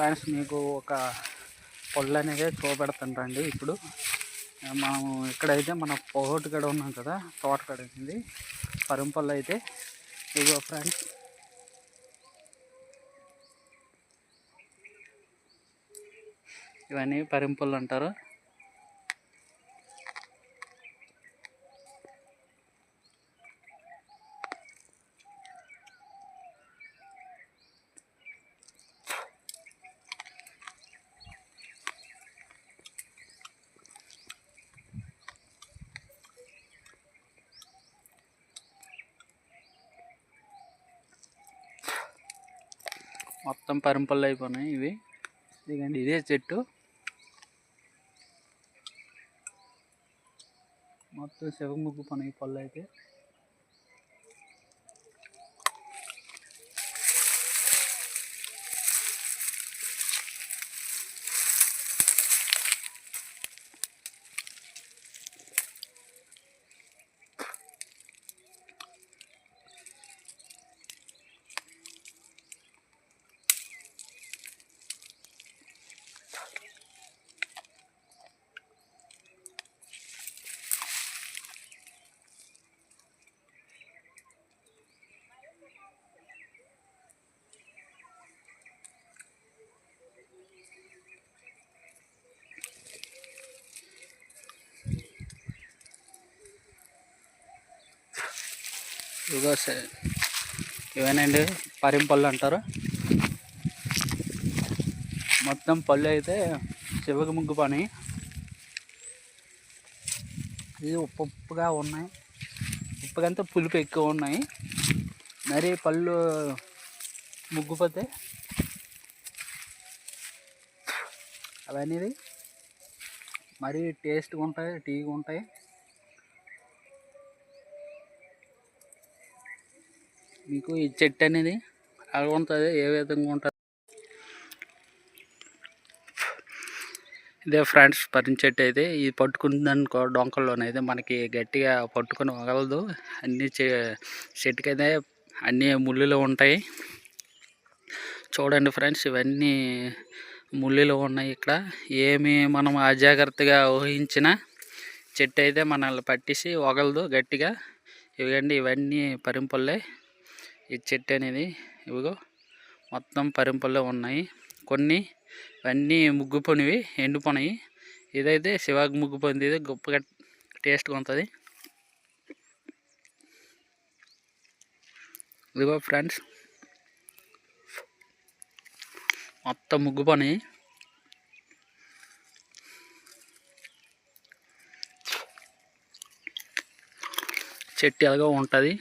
Friends మీకు ఒక పొల్లు అనేది చూపెడుతుంటండి. ఇప్పుడు మనం ఇక్కడైతే మన పోగొట్టు కాడ ఉన్నాం కదా, తోటకాడ ఉంది పరింపల్లి అయితే. ఇదిగో ఫ్రెండ్స్, ఇవన్నీ పరింపల్లు అంటారు. మొత్తం పరింపల్లి అయిపోయినాయి ఇవి. ఇదిగండి, ఇదే చెట్టు మొత్తం శివ ముగ్గు పని పళ్ళు అయితే. ఇవేనండి పరింపళ్ళు అంటారు. మొత్తం పళ్ళు అయితే శివగ ముగ్గు పని. ఇది ఉప్పుగా ఉన్నాయి, ఉప్పుకంతా పులుపు ఎక్కువ ఉన్నాయి. మరి పళ్ళు ముగ్గుపోతే అవన్నీ మరీ టేస్ట్గా ఉంటాయి, టీగా ఉంటాయి. మీకు ఈ చెట్టు అనేది అలా ఉంటుంది, ఏ విధంగా ఉంటుంది. ఇదే ఫ్రెండ్స్ పరిన చెట్టు అయితే. ఇది పట్టుకుందనుకో డొంకల్లోనైతే మనకి గట్టిగా పట్టుకొని వగలదు. అన్ని చెట్టుకైతే అన్ని ముళ్ళులు ఉంటాయి. చూడండి ఫ్రెండ్స్, ఇవన్నీ ముళ్ళులు ఉన్నాయి. ఇక్కడ ఏమి మనం అజాగ్రత్తగా ఊహించిన చెట్టు అయితే మనల్ని పట్టేసి వగలదు గట్టిగా. ఇవండి, ఇవన్నీ పరింపల్లే. ఈ చెట్టు అనేది ఇవిగో మొత్తం పరింపల్లే ఉన్నాయి. కొన్ని ఇవన్నీ ముగ్గుపోనివి, ఎండిపోయినాయి. ఇదైతే శివాగ్ ముగ్గుపోయింది. ఇది గొప్పగా టేస్ట్గా ఉంటుంది. ఇదిగో ఫ్రెండ్స్, మొత్తం ముగ్గుపోయి చెట్టు ఎలాగో ఉంటుంది.